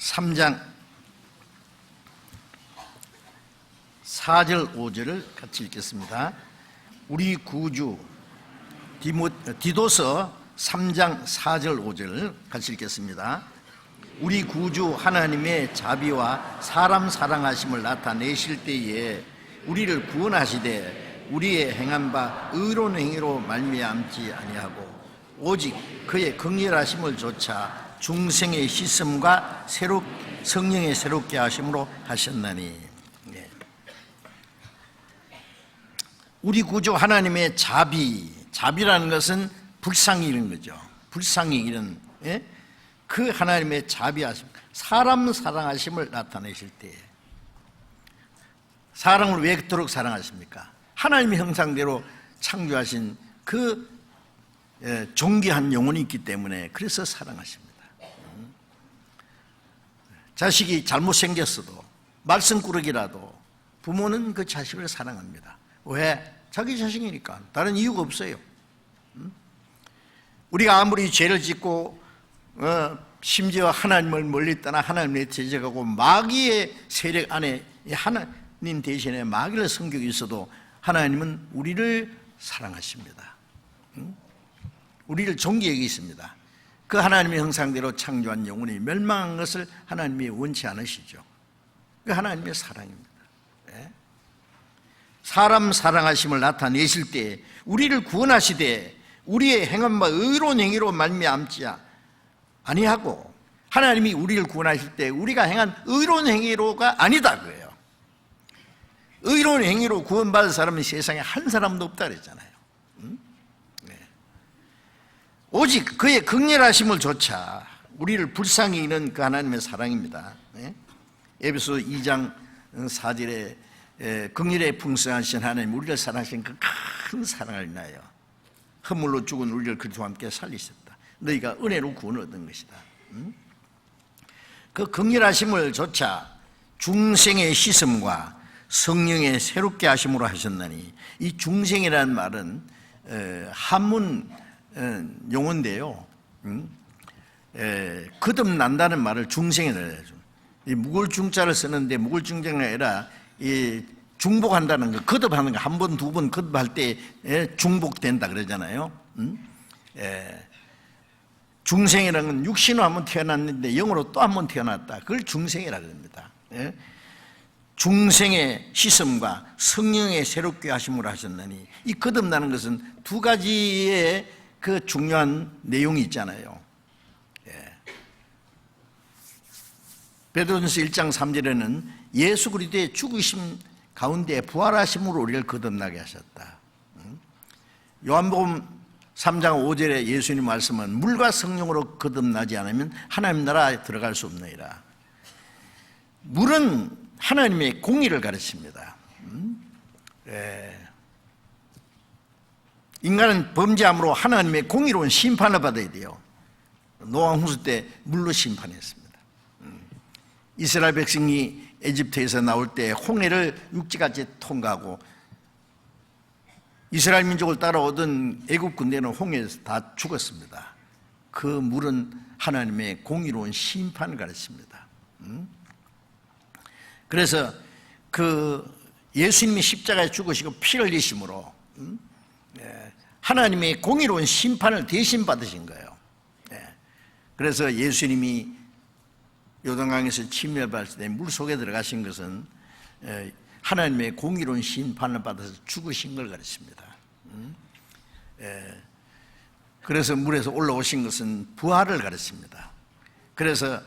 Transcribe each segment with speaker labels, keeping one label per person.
Speaker 1: 3장 4절 5절을 같이 읽겠습니다. 우리 구주 디도서 3장 4절 5절을 같이 읽겠습니다. 우리 구주 하나님의 자비와 사람 사랑하심을 나타내실 때에 우리를 구원하시되 우리의 행한 바 의로운 행위로 말미암지 아니하고 오직 그의 긍휼하심을 조차 중생의 씻음과 성령의 새롭게 하심으로 하셨나니. 우리 구주 하나님의 자비라는 것은 불쌍히 이런 거죠. 불쌍히 이런 그 하나님의 자비하심, 사람 사랑하심을 나타내실 때에, 사람을 왜 그토록 사랑하십니까? 하나님의 형상대로 창조하신 그 존귀한 영혼이 있기 때문에 그래서 사랑하십니다. 자식이 잘못생겼어도 말썽꾸러기라도 부모는 그 자식을 사랑합니다. 왜? 자기 자식이니까. 다른 이유가 없어요. 우리가 아무리 죄를 짓고 심지어 하나님을 멀리 떠나 하나님의 제적하고 마귀의 세력 안에 하나님 대신에 마귀를 섬기고 있어도 하나님은 우리를 사랑하십니다. 우리를 존귀하게 있습니다. 그 하나님의 형상대로 창조한 영혼이 멸망한 것을 하나님이 원치 않으시죠. 그 하나님의 사랑입니다. 사람 사랑하심을 나타내실 때 우리를 구원하시되 우리의 행한 바 의로운 행위로 말미암지 아니하고, 하나님이 우리를 구원하실 때 우리가 행한 의로운 행위로가 아니다 그래요. 의로운 행위로 구원받은 사람은 세상에 한 사람도 없다 그랬잖아요. 오직 그의 긍휼하심을 조차 우리를 불쌍히 여기는 그 하나님의 사랑입니다. 에베소 2장 4절에 긍휼에 풍성하신 하나님, 우리를 사랑하신 그 큰 사랑을 인하여 허물로 죽은 우리를 그리스도와 함께 살리셨다. 너희가 은혜로 구원을 얻은 것이다. 그 긍휼하심을 조차 중생의 씻음과 성령의 새롭게 하심으로 하셨나니, 이 중생이라는 말은 한문 용어인데요, 거듭난다는 말을 중생이라 해야죠. 이 묵을중자를 쓰는데 묵을중자가 아니라 이 중복한다는 거, 거듭하는 거, 한 번, 두 번 거듭할 때 중복된다 그러잖아요. 중생이라는 건 육신으로 한번 태어났는데 영으로 또 한 번 태어났다. 그걸 중생이라고 합니다. 중생의 씻음과 성령의 새롭게 하심으로 하셨나니, 이 거듭나는 것은 두 가지의 그 중요한 내용이 있잖아요. 베드로전서 1장 3절에는 예수 그리스도의 죽으심 가운데 부활하심으로 우리를 거듭나게 하셨다. 요한복음 3장 5절에 예수님 말씀은 물과 성령으로 거듭나지 않으면 하나님 나라에 들어갈 수 없느니라. 물은 하나님의 공의를 가르칩니다. 인간은 범죄함으로 하나님의 공의로운 심판을 받아야 돼요. 노아 홍수 때 물로 심판했습니다. 이스라엘 백성이 에집트에서 나올 때 홍해를 육지같이 통과하고 이스라엘 민족을 따라오던 애국 군대는 홍해에서 다 죽었습니다. 그 물은 하나님의 공의로운 심판을 가르칩니다. 그래서 그 예수님이 십자가에 죽으시고 피를 흘리심으로 하나님의 공의로운 심판을 대신 받으신 거예요. 그래서 예수님이 요단강에서 침례받을 때 물속에 들어가신 것은 하나님의 공의로운 심판을 받아서 죽으신 걸 가르칩니다. 그래서 물에서 올라오신 것은 부활을 가르칩니다. 그래서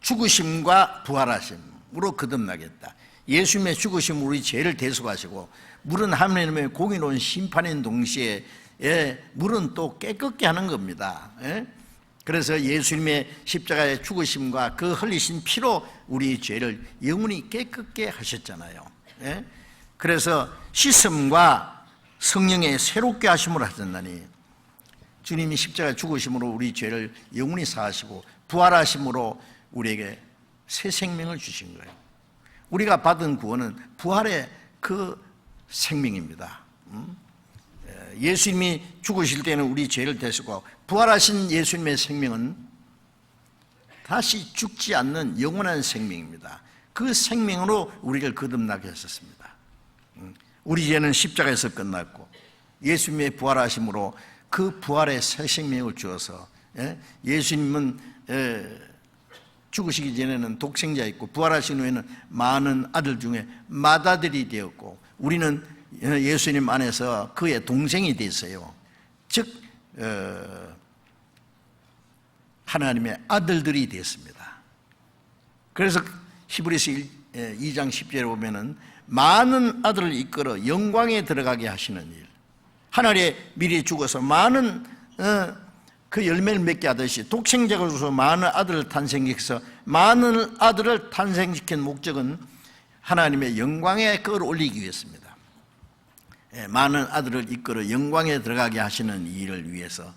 Speaker 1: 죽으심과 부활하심으로 거듭나겠다. 예수님의 죽으심으로 우리 죄를 대속하시고, 물은 하나님의 공의로운 심판인 동시에 물은 또 깨끗게 하는 겁니다. 그래서 예수님의 십자가의 죽으심과 그 흘리신 피로 우리 죄를 영원히 깨끗게 하셨잖아요. 그래서 씻음과 성령의 새롭게 하심으로 하셨나니, 주님이 십자가에 죽으심으로 우리 죄를 영원히 사하시고 부활하심으로 우리에게 새 생명을 주신 거예요. 우리가 받은 구원은 부활의 그 생명입니다. 예수님이 죽으실 때는 우리 죄를 대속하고, 부활하신 예수님의 생명은 다시 죽지 않는 영원한 생명입니다. 그 생명으로 우리를 거듭나게 하셨습니다. 우리 죄는 십자가에서 끝났고 예수님의 부활하심으로 그 부활의 새 생명을 주어서, 예수님은 죽으시기 전에는 독생자였고 부활하신 후에는 많은 아들 중에 맏아들이 되었고, 우리는 예수님 안에서 그의 동생이 됐어요. 즉 하나님의 아들들이 됐습니다. 그래서 히브리서 2장 10절에 보면은 많은 아들을 이끌어 영광에 들어가게 하시는 일, 하늘에 미리 죽어서 많은 그 열매를 맺게 하듯이 독생자가 주어서 많은 아들을 탄생시켜서 많은 아들을 탄생시킨 목적은 하나님의 영광에 끌어올리기 위해서입니다. 많은 아들을 이끌어 영광에 들어가게 하시는 일을 위해서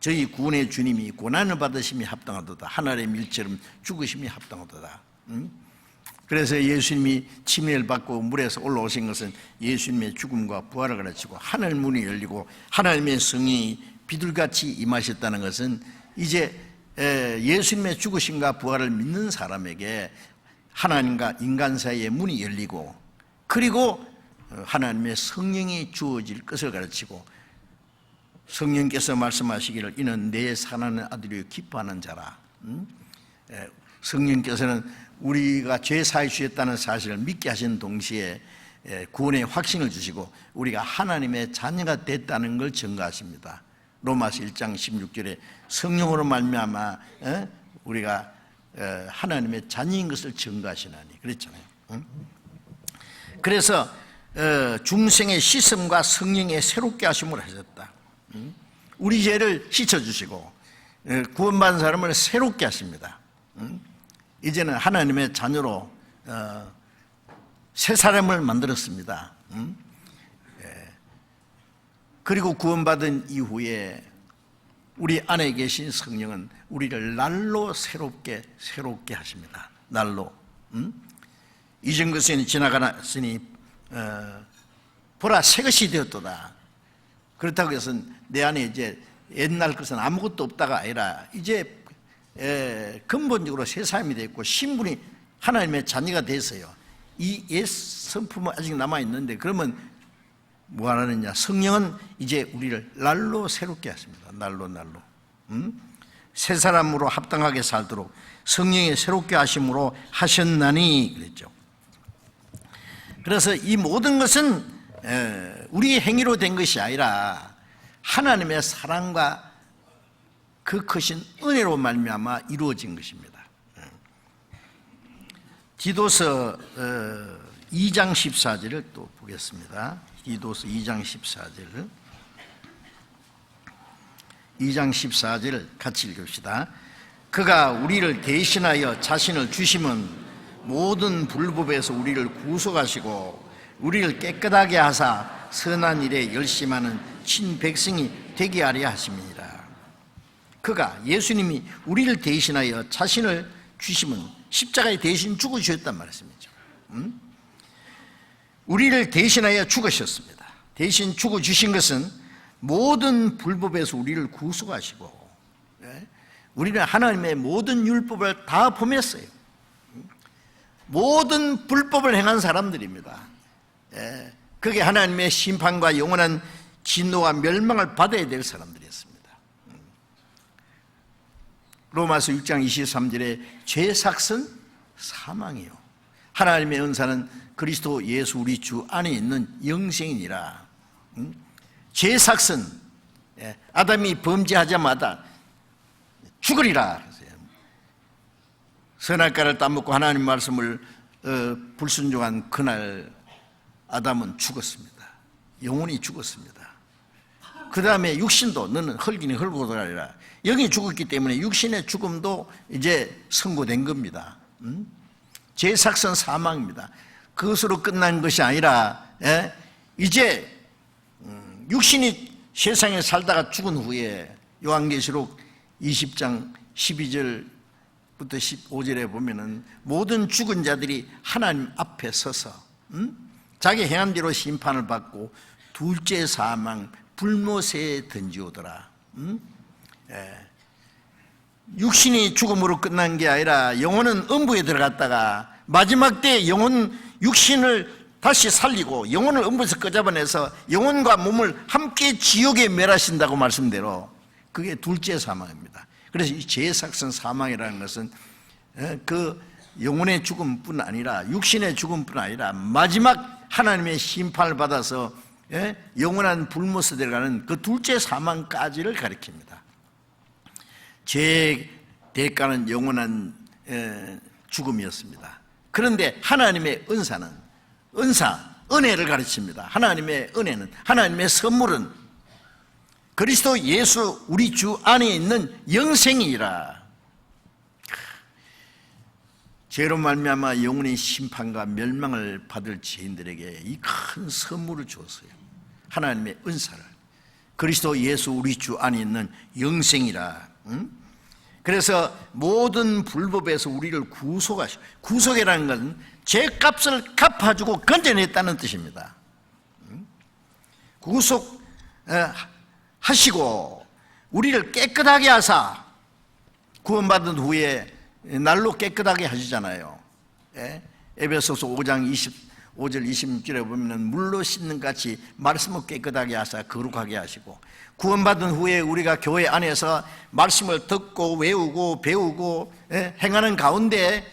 Speaker 1: 저희 구원의 주님이 고난을 받으심이 합당하도다, 하늘의 밀처럼 죽으심이 합당하도다. 그래서 예수님이 침례를 받고 물에서 올라오신 것은 예수님의 죽음과 부활을 가르치고 하늘 문이 열리고 하나님의 성령이 비둘같이 임하셨다는 것은 이제 예수님의 죽으심과 부활을 믿는 사람에게 하나님과 인간 사이의 문이 열리고, 그리고 하나님의 성령이 주어질 것을 가르치고, 성령께서 말씀하시기를 이는 내 사랑하는 아들이요 기뻐하는 자라. 성령께서는 우리가 죄 사해 주셨다는 사실을 믿게 하신 동시에 구원의 확신을 주시고 우리가 하나님의 자녀가 됐다는 걸 증거하십니다. 로마서 1장 16절에 성령으로 말미암아 우리가 하나님의 자녀인 것을 증거하시나니 그랬잖아요. 그래서 중생의 씻음과 성령의 새롭게 하심을 하셨다. 우리 죄를 씻어주시고 구원받은 사람을 새롭게 하십니다. 이제는 하나님의 자녀로 새 사람을 만들었습니다. 그리고 구원받은 이후에 우리 안에 계신 성령은 우리를 날로 새롭게 하십니다. 날로. 이전 것은 지나가았으니 보라 새 것이 되었도다. 그렇다고 해서 내 안에 이제 옛날 것은 아무것도 없다가 아니라 이제 근본적으로 새 사람이 됐고 신분이 하나님의 자녀가 됐어요. 이 옛 성품은 아직 남아있는데, 그러면 뭐 하느냐, 성령은 이제 우리를 날로 새롭게 하십니다. 날로 새 사람으로 합당하게 살도록 성령의 새롭게 하심으로 하셨나니 그랬죠. 그래서 이 모든 것은 우리의 행위로 된 것이 아니라 하나님의 사랑과 그 크신 은혜로 말미암아 이루어진 것입니다. 디도서 2장 14절을 또 보겠습니다. 디도서 2장 14절. 2장 14절을 같이 읽읍시다. 그가 우리를 대신하여 자신을 주심은 모든 불법에서 우리를 구속하시고 우리를 깨끗하게 하사 선한 일에 열심하는 친백성이 되게 하려 하심이니라. 그가, 예수님이 우리를 대신하여 자신을 주심은 십자가에 대신 죽으셨단 말씀이죠. 우리를 대신하여 죽으셨습니다. 대신 죽어주신 것은 모든 불법에서 우리를 구속하시고, 우리는 하나님의 모든 율법을 다 범했어요. 모든 불법을 행한 사람들입니다. 그게 하나님의 심판과 영원한 진노와 멸망을 받아야 될 사람들이었습니다. 로마서 6장 23절에 죄삭은 사망이요 하나님의 은사는 그리스도 예수 우리 주 안에 있는 영생이니라. 죄삭은 아담이 범죄하자마자 죽으리라. 선악과를 따먹고 하나님 말씀을 불순종한 그날 아담은 죽었습니다. 영혼이 죽었습니다. 그 다음에 육신도 너는 흙이니 흙으로 돌아가리라. 영이 죽었기 때문에 육신의 죽음도 이제 선고된 겁니다. 죄삭은 사망입니다. 그것으로 끝난 것이 아니라 이제 육신이 세상에 살다가 죽은 후에 요한계시록 20장 12절부터 15절에 보면은 모든 죽은 자들이 하나님 앞에 서서 자기 행한 대로 심판을 받고 둘째 사망 불못에 던지오더라. 육신이 죽음으로 끝난 게 아니라 영혼은 음부에 들어갔다가 마지막 때 영혼 육신을 다시 살리고 영혼을 음부에서 끄잡아내서 영혼과 몸을 함께 지옥에 멸하신다고 말씀대로 그게 둘째 사망입니다. 그래서 이 제사성 사망이라는 것은 그 영혼의 죽음뿐 아니라 육신의 죽음뿐 아니라 마지막 하나님의 심판을 받아서 영원한 불못에 들어가는 그 둘째 사망까지를 가리킵니다. 죄의 대가는 영원한 죽음이었습니다. 그런데 하나님의 은혜를 가르칩니다. 하나님의 은혜는, 하나님의 선물은 그리스도 예수 우리 주 안에 있는 영생이라. 죄로 말미암아 영원의 심판과 멸망을 받을 죄인들에게 이 큰 선물을 주었어요. 하나님의 은사를. 그리스도 예수 우리 주 안에 있는 영생이라. 그래서 모든 불법에서 우리를 구속이라는 것은 죄값을 갚아주고 건져냈다는 뜻입니다. 구속하시고 우리를 깨끗하게 하사 구원받은 후에 날로 깨끗하게 하시잖아요. 에베소서 5장 25절 26절에 보면 물로 씻는 같이 말씀을 깨끗하게 하사 거룩하게 하시고, 구원받은 후에 우리가 교회 안에서 말씀을 듣고 외우고 배우고 행하는 가운데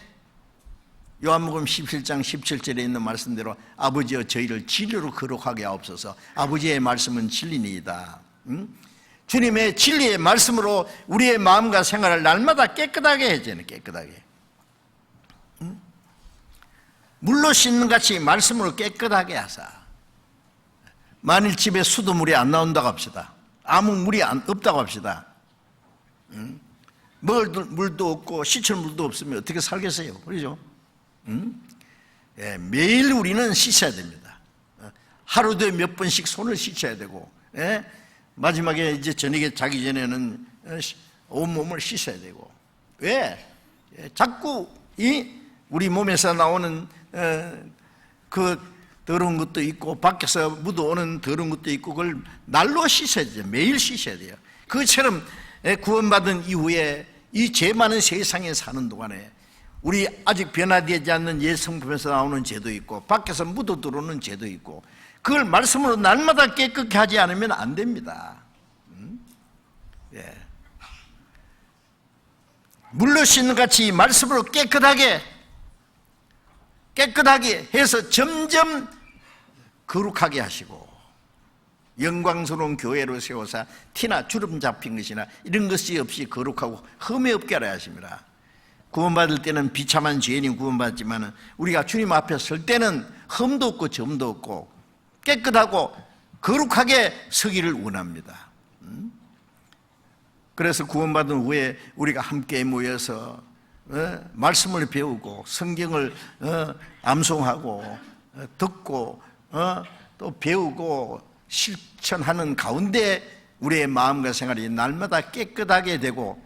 Speaker 1: 요한복음 17장 17절에 있는 말씀대로 아버지여 저희를 진리로 거룩하게 하옵소서. 아버지의 말씀은 진리니이다. 주님의 진리의 말씀으로 우리의 마음과 생활을 날마다 깨끗하게 해줘요. 깨끗하게. 물로 씻는 같이 말씀으로 깨끗하게 하사. 만일 집에 수돗물이 안 나온다고 합시다. 아무 물이 없다고 합시다. 물도 없고 시철물도 없으면 어떻게 살겠어요? 그러죠? 매일 우리는 씻어야 됩니다. 하루도 몇 번씩 손을 씻어야 되고, 마지막에 이제 저녁에 자기 전에는 온몸을 씻어야 되고. 왜? 자꾸 우리 몸에서 나오는 그 더러운 것도 있고 밖에서 묻어오는 더러운 것도 있고 그걸 날로 씻어야 돼요. 매일 씻어야 돼요. 그것처럼 구원받은 이후에 이 죄 많은 세상에 사는 동안에 우리 아직 변화되지 않는 옛 성품에서 나오는 죄도 있고 밖에서 묻어 들어오는 죄도 있고 그걸 말씀으로 날마다 깨끗게 하지 않으면 안 됩니다. 물로 씻는 같이 말씀으로 깨끗하게 해서 점점 거룩하게 하시고 영광스러운 교회로 세워서 티나 주름 잡힌 것이나 이런 것이 없이 거룩하고 흠이 없게 하려 하십니다. 구원받을 때는 비참한 죄인이 구원받지만 우리가 주님 앞에 설 때는 흠도 없고 점도 없고 깨끗하고 거룩하게 서기를 원합니다. 그래서 구원받은 후에 우리가 함께 모여서 말씀을 배우고 성경을 암송하고 듣고 또 배우고 실천하는 가운데 우리의 마음과 생활이 날마다 깨끗하게 되고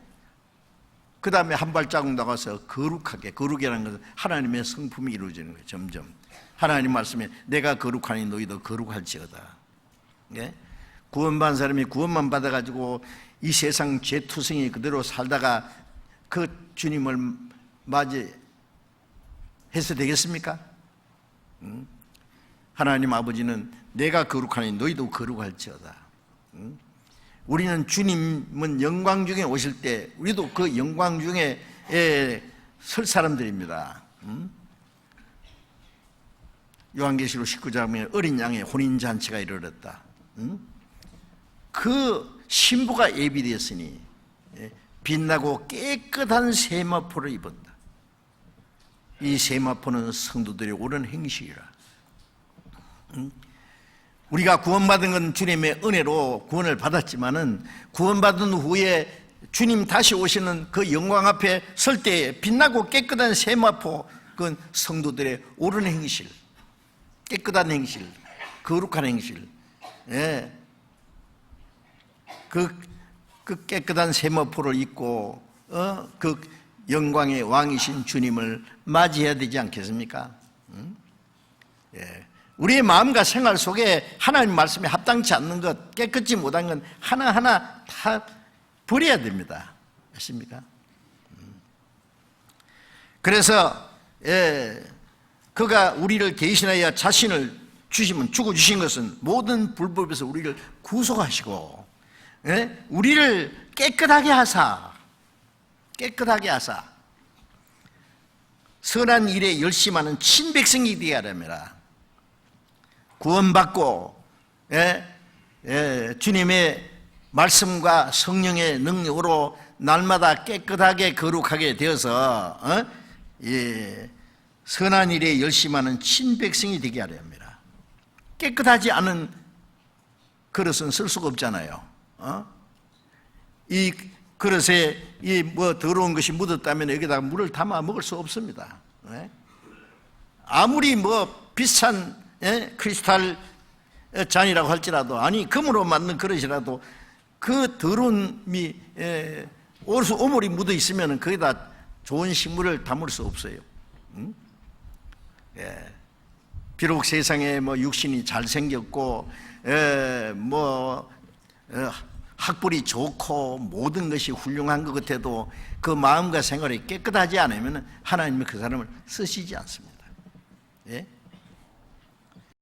Speaker 1: 그 다음에 한 발자국 나가서 거룩이라는 것은 하나님의 성품이 이루어지는 거예요. 점점 하나님 말씀에 내가 거룩하니 너희도 거룩할지어다. 구원받은 사람이 구원만 받아가지고 이 세상 죄투성이 그대로 살다가 그 주님을 맞이해서 되겠습니까? 하나님 아버지는 내가 거룩하니 너희도 거룩할지어다. 우리는 주님은 영광 중에 오실 때 우리도 그 영광 중에 설 사람들입니다. 요한계시록 19장에 어린 양의 혼인잔치가 이르렀다. 그 신부가 예비되었으니 빛나고 깨끗한 세마포를 입었다. 이 세마포는 성도들의 옳은 행실이라. 우리가 구원받은 건 주님의 은혜로 구원을 받았지만은 구원받은 후에 주님 다시 오시는 그 영광 앞에 설 때에 빛나고 깨끗한 세마포, 그건 성도들의 옳은 행실, 깨끗한 행실, 거룩한 행실. 그 깨끗한 세마포를 입고 그 영광의 왕이신 주님을 맞이해야 되지 않겠습니까? 우리의 마음과 생활 속에 하나님 말씀에 합당치 않는 것, 깨끗지 못한 건 하나하나 다 버려야 됩니다. 아십니까? 그래서 그가 우리를 대신하여 자신을 주시면 죽어주신 것은 모든 불법에서 우리를 구속하시고 우리를 깨끗하게 하사 선한 일에 열심하는 친백성이 되게 하렵니다. 구원받고 주님의 말씀과 성령의 능력으로 날마다 깨끗하게 거룩하게 되어서 선한 일에 열심하는 친백성이 되게 하려 합니다. 깨끗하지 않은 그릇은 쓸 수가 없잖아요. 이 그릇에 이 뭐 더러운 것이 묻었다면 여기다가 물을 담아 먹을 수 없습니다. 아무리 뭐 비싼 크리스탈 잔이라고 할지라도, 아니 금으로 만든 그릇이라도 그 더러움이 오물이 묻어 있으면 거기다 좋은 식물을 담을 수 없어요. 비록 세상에 뭐 육신이 잘생겼고 학벌이 좋고 모든 것이 훌륭한 것 같아도 그 마음과 생활이 깨끗하지 않으면 하나님이 그 사람을 쓰시지 않습니다.